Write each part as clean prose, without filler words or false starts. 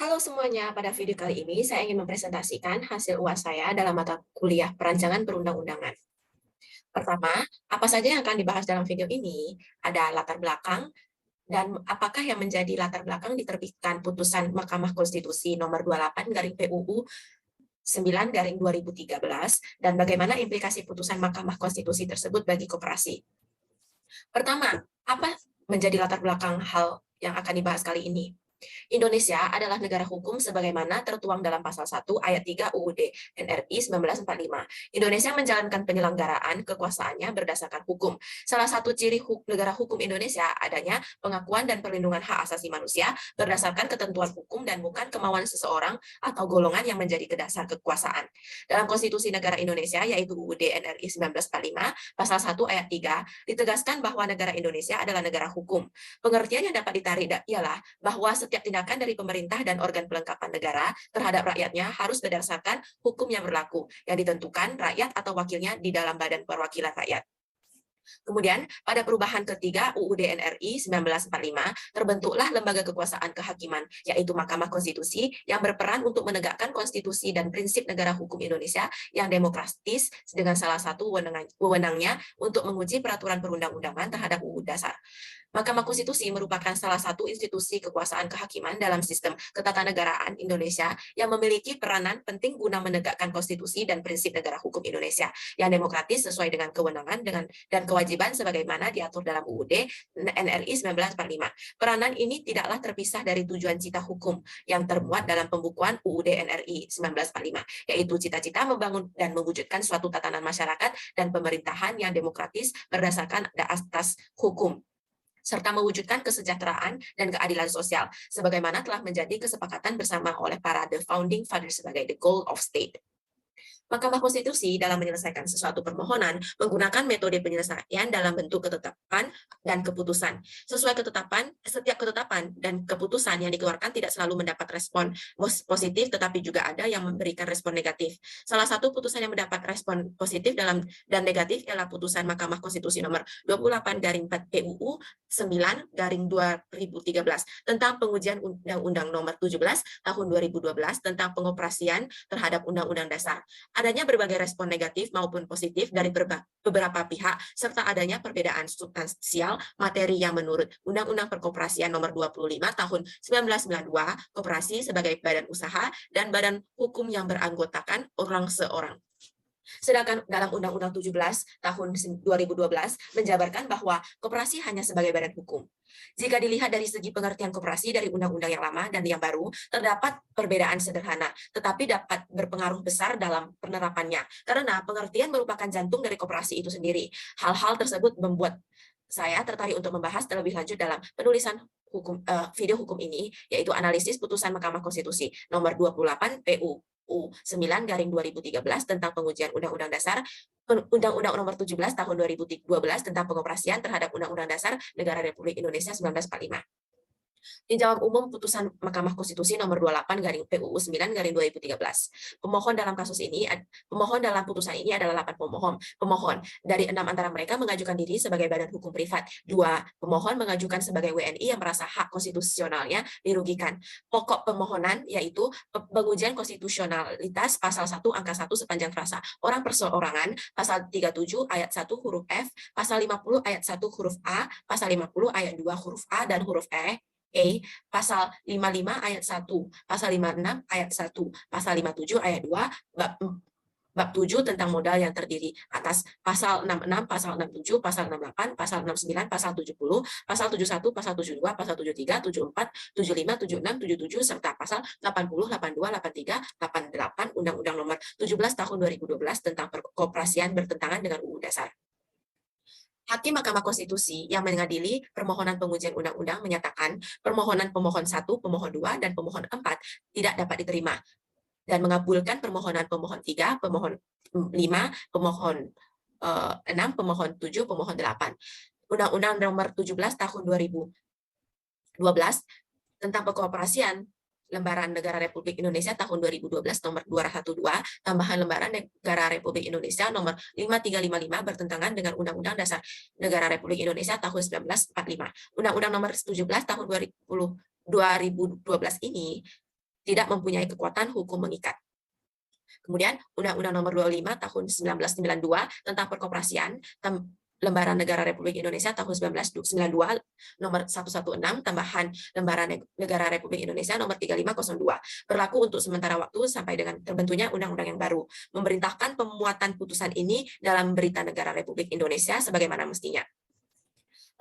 Halo semuanya, pada video kali ini saya ingin mempresentasikan hasil UAS saya dalam mata kuliah Perancangan Perundang-undangan. Pertama, apa saja yang akan dibahas dalam video ini? Ada latar belakang dan apakah yang menjadi latar belakang diterbitkan putusan Mahkamah Konstitusi nomor 28 garing PUU 9 garing 2013 dan bagaimana implikasi putusan Mahkamah Konstitusi tersebut bagi koperasi. Pertama, apa menjadi latar belakang hal yang akan dibahas kali ini? Indonesia adalah negara hukum sebagaimana tertuang dalam pasal 1 ayat 3 UUD NRI 1945. Indonesia menjalankan penyelenggaraan kekuasaannya berdasarkan hukum. Salah satu ciri negara hukum Indonesia adanya pengakuan dan perlindungan hak asasi manusia berdasarkan ketentuan hukum dan bukan kemauan seseorang atau golongan yang menjadi kedasar kekuasaan. Dalam Konstitusi Negara Indonesia yaitu UUD NRI 1945 pasal 1 ayat 3 ditegaskan bahwa negara Indonesia adalah negara hukum. Pengertian yang dapat ditarik ialah bahwa setiap tindakan dari pemerintah dan organ pelengkapan negara terhadap rakyatnya harus berdasarkan hukum yang berlaku, yang ditentukan rakyat atau wakilnya di dalam Badan Perwakilan Rakyat. Kemudian, pada perubahan ketiga UUD NRI 1945, terbentuklah lembaga kekuasaan kehakiman, yaitu Mahkamah Konstitusi, yang berperan untuk menegakkan konstitusi dan prinsip negara hukum Indonesia yang demokratis dengan salah satu wewenangnya untuk menguji peraturan perundang-undangan terhadap UU Dasar. Mahkamah Konstitusi merupakan salah satu institusi kekuasaan kehakiman dalam sistem ketatanegaraan Indonesia yang memiliki peranan penting guna menegakkan konstitusi dan prinsip negara hukum Indonesia yang demokratis sesuai dengan kewenangan dan kewajiban sebagaimana diatur dalam UUD NRI 1945. Peranan ini tidaklah terpisah dari tujuan cita hukum yang termuat dalam pembukuan UUD NRI 1945, yaitu cita-cita membangun dan mewujudkan suatu tatanan masyarakat dan pemerintahan yang demokratis berdasarkan atas hukum, serta mewujudkan kesejahteraan dan keadilan sosial, sebagaimana telah menjadi kesepakatan bersama oleh para The Founding Fathers sebagai the goal of state. Mahkamah Konstitusi dalam menyelesaikan sesuatu permohonan menggunakan metode penyelesaian dalam bentuk ketetapan dan keputusan. Setiap ketetapan dan keputusan yang dikeluarkan tidak selalu mendapat respon positif, tetapi juga ada yang memberikan respon negatif. Salah satu putusan yang mendapat respon positif dan negatif ialah putusan Mahkamah Konstitusi nomor 28 garing 4 PUU 9 garing 2013 tentang pengujian Undang-Undang nomor 17 tahun 2012 tentang pengoperasian terhadap Undang-Undang Dasar. Adanya berbagai respon negatif maupun positif dari beberapa pihak, serta adanya perbedaan substansial materi yang menurut Undang-Undang Perkoperasian Nomor 25 Tahun 1992, koperasi sebagai badan usaha dan badan hukum yang beranggotakan orang seorang. Sedangkan dalam Undang-Undang 17 tahun 2012 menjabarkan bahwa koperasi hanya sebagai badan hukum. Jika dilihat dari segi pengertian koperasi dari undang-undang yang lama dan yang baru, terdapat perbedaan sederhana, tetapi dapat berpengaruh besar dalam penerapannya, karena pengertian merupakan jantung dari koperasi itu sendiri. Hal-hal tersebut membuat saya tertarik untuk membahas terlebih lanjut dalam penulisan video hukum ini, yaitu analisis putusan Mahkamah Konstitusi nomor 28 PUU 9 garing 2013 tentang pengujian Undang-Undang Dasar, Undang-Undang nomor 17 tahun 2012 tentang pengoperasian terhadap Undang-Undang Dasar Negara Republik Indonesia 1945. Tinjauan umum putusan Mahkamah Konstitusi nomor 28 garing PUU 9 garing 2013. Pemohon dalam putusan ini adalah 8 pemohon. Dari 6 antara mereka mengajukan diri sebagai badan hukum privat. 2 pemohon mengajukan sebagai WNI yang merasa hak konstitusionalnya dirugikan. Pokok permohonan yaitu pengujian konstitusionalitas pasal 1 angka 1 sepanjang frasa orang perseorangan, pasal 37 ayat 1 huruf F, pasal 50 ayat 1 huruf A, pasal 50 ayat 2 huruf A dan huruf pasal 55 ayat 1, pasal 56 ayat 1, pasal 57 ayat 2, bab 7 tentang modal yang terdiri atas pasal 66, pasal 67, pasal 68, pasal 69, pasal 70, pasal 71, pasal 72, pasal 73, 74, 75, 76, 77, serta pasal 80, 82, 83, 88 Undang-Undang nomor 17 tahun 2012 tentang perkoperasian bertentangan dengan UU Dasar. Hakim Mahkamah Konstitusi yang mengadili permohonan pengujian undang-undang menyatakan permohonan pemohon 1, pemohon 2, dan pemohon 4 tidak dapat diterima dan mengabulkan permohonan pemohon 3, pemohon 5, pemohon 6, pemohon 7, pemohon 8. Undang-Undang nomor 17 tahun 2012 tentang pengoperasian Lembaran Negara Republik Indonesia tahun 2012 nomor 212, tambahan Lembaran Negara Republik Indonesia nomor 5355 bertentangan dengan Undang-Undang Dasar Negara Republik Indonesia tahun 1945. Undang-Undang nomor 17 tahun 2012 ini tidak mempunyai kekuatan hukum mengikat. Kemudian Undang-Undang Nomor 25 Tahun 1992 tentang Perkoperasian, Lembaran Negara Republik Indonesia tahun 1992 nomor 116 tambahan Lembaran Negara Republik Indonesia nomor 3502 berlaku untuk sementara waktu sampai dengan terbentuknya undang-undang yang baru, memerintahkan pemuatan putusan ini dalam Berita Negara Republik Indonesia sebagaimana mestinya.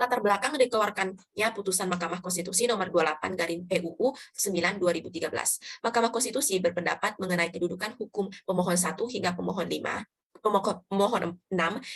Latar belakang dikeluarkannya putusan Mahkamah Konstitusi nomor 28 garing PUU 9 2013. Mahkamah Konstitusi berpendapat mengenai kedudukan hukum pemohon 1 hingga pemohon 6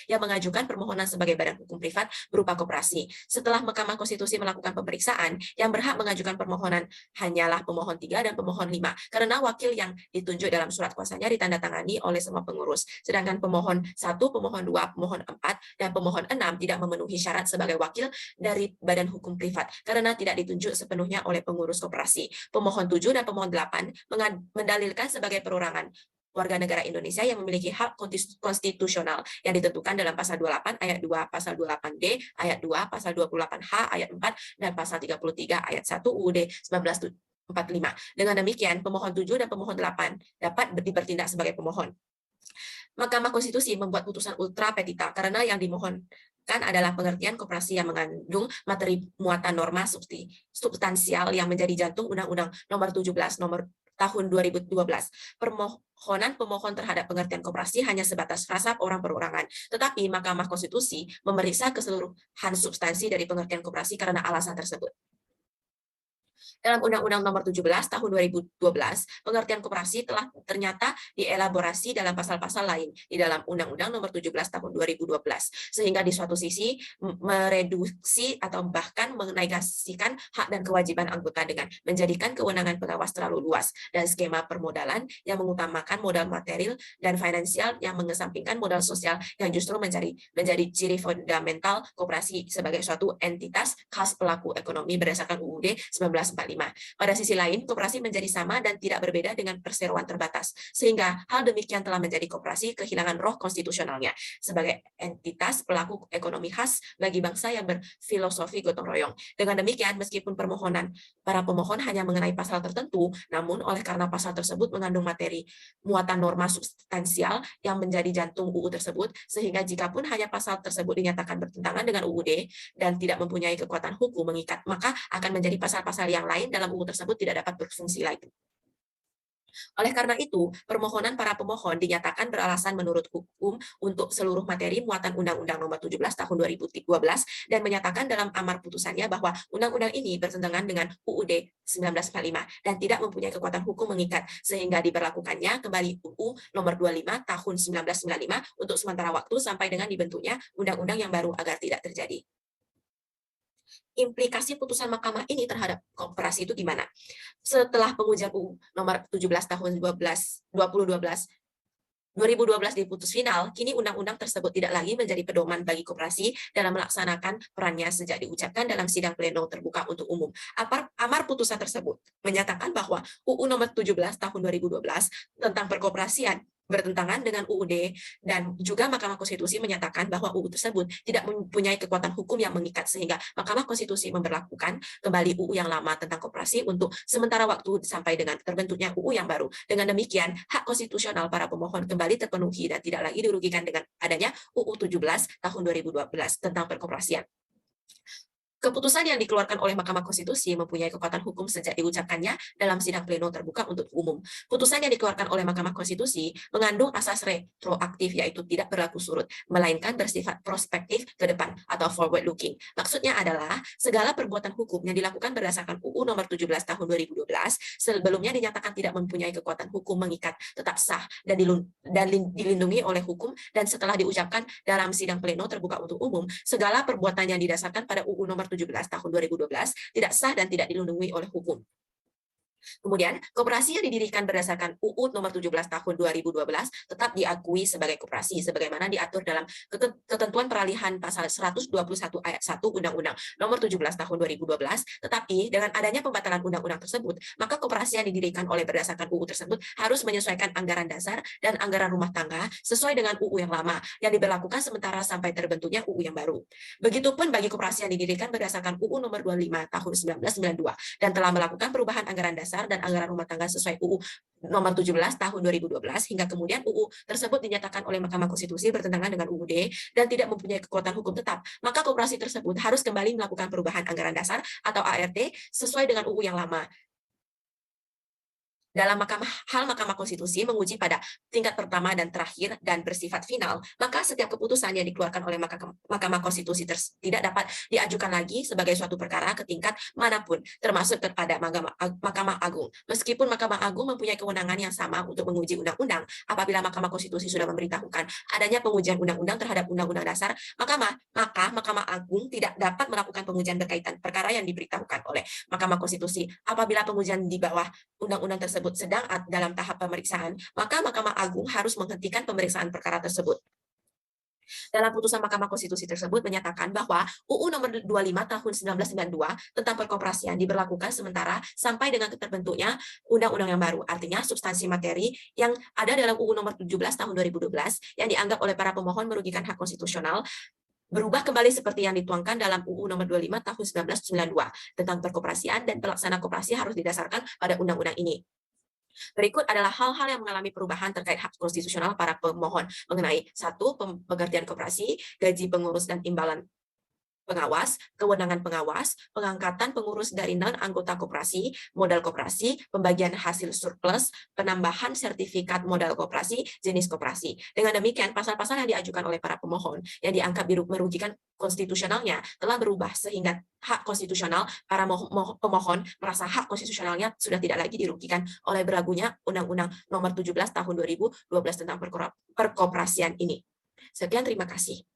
yang mengajukan permohonan sebagai badan hukum privat berupa koperasi. Setelah Mahkamah Konstitusi melakukan pemeriksaan, yang berhak mengajukan permohonan hanyalah pemohon 3 dan pemohon 5, karena wakil yang ditunjuk dalam surat kuasanya ditandatangani oleh semua pengurus. Sedangkan pemohon 1, pemohon 2, pemohon 4, dan pemohon 6 tidak memenuhi syarat sebagai wakil dari badan hukum privat, karena tidak ditunjuk sepenuhnya oleh pengurus koperasi. Pemohon 7 dan pemohon 8 mendalilkan sebagai perorangan warga negara Indonesia yang memiliki hak konstitusional yang ditentukan dalam pasal 28 ayat 2, pasal 28D ayat 2, pasal 28H ayat 4, dan pasal 33 ayat 1 UUD 1945. Dengan demikian, pemohon 7 dan pemohon 8 dapat bertindak sebagai pemohon. Mahkamah Konstitusi membuat putusan ultra petita karena yang dimohonkan adalah pengertian koperasi yang mengandung materi muatan norma substansial yang menjadi jantung Undang-Undang Nomor 17 tahun 2012. Permohonan pemohon terhadap pengertian koperasi hanya sebatas frasa orang perorangan, tetapi Mahkamah Konstitusi memeriksa keseluruhan substansi dari pengertian koperasi karena alasan tersebut. Dalam Undang-Undang Nomor 17 Tahun 2012, pengertian koperasi telah ternyata dielaborasi dalam pasal-pasal lain di dalam Undang-Undang Nomor 17 Tahun 2012, sehingga di suatu sisi mereduksi atau bahkan menegasikan hak dan kewajiban anggota dengan menjadikan kewenangan pengawas terlalu luas dan skema permodalan yang mengutamakan modal material dan finansial yang mengesampingkan modal sosial yang justru menjadi ciri fundamental koperasi sebagai suatu entitas khas pelaku ekonomi berdasarkan UUD 1945. Pada sisi lain, koperasi menjadi sama dan tidak berbeda dengan perseroan terbatas, sehingga hal demikian telah menjadi koperasi kehilangan roh konstitusionalnya sebagai entitas pelaku ekonomi khas bagi bangsa yang berfilosofi gotong royong. Dengan demikian, meskipun permohonan para pemohon hanya mengenai pasal tertentu, namun oleh karena pasal tersebut mengandung materi muatan norma substansial yang menjadi jantung UU tersebut, sehingga jikapun hanya pasal tersebut dinyatakan bertentangan dengan UUD dan tidak mempunyai kekuatan hukum mengikat, maka akan menjadi pasal-pasal yang lain dalam UU tersebut tidak dapat berfungsi lagi. Oleh karena itu, permohonan para pemohon dinyatakan beralasan menurut hukum untuk seluruh materi muatan Undang-Undang Nomor 17 Tahun 2012 dan menyatakan dalam amar putusannya bahwa undang-undang ini bertentangan dengan UUD 1945 dan tidak mempunyai kekuatan hukum mengikat, sehingga diberlakukannya kembali UU Nomor 25 Tahun 1995 untuk sementara waktu sampai dengan dibentuknya undang-undang yang baru agar tidak terjadi. Implikasi putusan mahkamah ini terhadap koperasi itu gimana? Setelah pengujian UU nomor 17 tahun 2012 diputus final, kini undang-undang tersebut tidak lagi menjadi pedoman bagi koperasi dalam melaksanakan perannya sejak diucapkan dalam sidang pleno terbuka untuk umum. Amar putusan tersebut menyatakan bahwa UU nomor 17 tahun 2012 tentang perkoperasian bertentangan dengan UUD, dan juga Mahkamah Konstitusi menyatakan bahwa UU tersebut tidak mempunyai kekuatan hukum yang mengikat, sehingga Mahkamah Konstitusi memberlakukan kembali UU yang lama tentang koperasi untuk sementara waktu sampai dengan terbentuknya UU yang baru. Dengan demikian, hak konstitusional para pemohon kembali terpenuhi dan tidak lagi dirugikan dengan adanya UU 17 tahun 2012 tentang perkoperasian. Keputusan yang dikeluarkan oleh Mahkamah Konstitusi mempunyai kekuatan hukum sejak diucapkannya dalam sidang pleno terbuka untuk umum. Putusan yang dikeluarkan oleh Mahkamah Konstitusi mengandung asas retroaktif, yaitu tidak berlaku surut, melainkan bersifat prospektif ke depan atau forward looking. Maksudnya adalah segala perbuatan hukum yang dilakukan berdasarkan UU nomor 17 tahun 2012 sebelumnya dinyatakan tidak mempunyai kekuatan hukum mengikat tetap sah dan dilindungi oleh hukum, dan setelah diucapkan dalam sidang pleno terbuka untuk umum, segala perbuatan yang didasarkan pada UU nomor 17 tahun 2012 tidak sah dan tidak dilindungi oleh hukum. Kemudian, koperasi yang didirikan berdasarkan UU nomor 17 tahun 2012 tetap diakui sebagai koperasi sebagaimana diatur dalam ketentuan peralihan pasal 121 ayat 1 Undang-Undang nomor 17 tahun 2012, tetapi dengan adanya pembatalan undang-undang tersebut, maka koperasi yang didirikan oleh berdasarkan UU tersebut harus menyesuaikan anggaran dasar dan anggaran rumah tangga sesuai dengan UU yang lama yang diberlakukan sementara sampai terbentuknya UU yang baru. Begitupun bagi koperasi yang didirikan berdasarkan UU nomor 25 tahun 1992 dan telah melakukan perubahan anggaran dasar Dasar dan Anggaran Rumah Tangga sesuai UU Nomor 17 Tahun 2012 hingga kemudian UU tersebut dinyatakan oleh Mahkamah Konstitusi bertentangan dengan UUD dan tidak mempunyai kekuatan hukum tetap, maka koperasi tersebut harus kembali melakukan perubahan anggaran dasar atau ART sesuai dengan UU yang lama. Dalam Mahkamah Konstitusi menguji pada tingkat pertama dan terakhir dan bersifat final, maka setiap keputusan yang dikeluarkan oleh Mahkamah Konstitusi tidak dapat diajukan lagi sebagai suatu perkara ke tingkat manapun, termasuk kepada Mahkamah Agung. Meskipun Mahkamah Agung mempunyai kewenangan yang sama untuk menguji undang-undang, apabila Mahkamah Konstitusi sudah memberitahukan adanya pengujian undang-undang terhadap Undang-Undang Dasar, maka Mahkamah Agung tidak dapat melakukan pengujian berkaitan perkara yang diberitahukan oleh Mahkamah Konstitusi. Apabila pengujian di bawah undang-undang tersebut sedang dalam tahap pemeriksaan, maka Mahkamah Agung harus menghentikan pemeriksaan perkara tersebut. Dalam putusan Mahkamah Konstitusi tersebut menyatakan bahwa UU Nomor 25 Tahun 1992 tentang perkoperasian diberlakukan sementara sampai dengan terbentuknya undang-undang yang baru. Artinya substansi materi yang ada dalam UU Nomor 17 Tahun 2012 yang dianggap oleh para pemohon merugikan hak konstitusional berubah kembali seperti yang dituangkan dalam UU Nomor 25 Tahun 1992 tentang perkoperasian, dan pelaksana koperasi harus didasarkan pada undang-undang ini. Berikut adalah hal-hal yang mengalami perubahan terkait hak konstitusional para pemohon mengenai 1. Pengertian koperasi, gaji pengurus dan imbalan pengawas, kewenangan pengawas, pengangkatan pengurus dari non-anggota koperasi, modal koperasi, pembagian hasil surplus, penambahan sertifikat modal koperasi, jenis koperasi. Dengan demikian, pasal-pasal yang diajukan oleh para pemohon yang dianggap merugikan konstitusionalnya telah berubah sehingga hak konstitusional para pemohon merasa hak konstitusionalnya sudah tidak lagi dirugikan oleh berlakunya Undang-Undang Nomor 17 Tahun 2012 tentang perkoperasian ini. Sekian, terima kasih.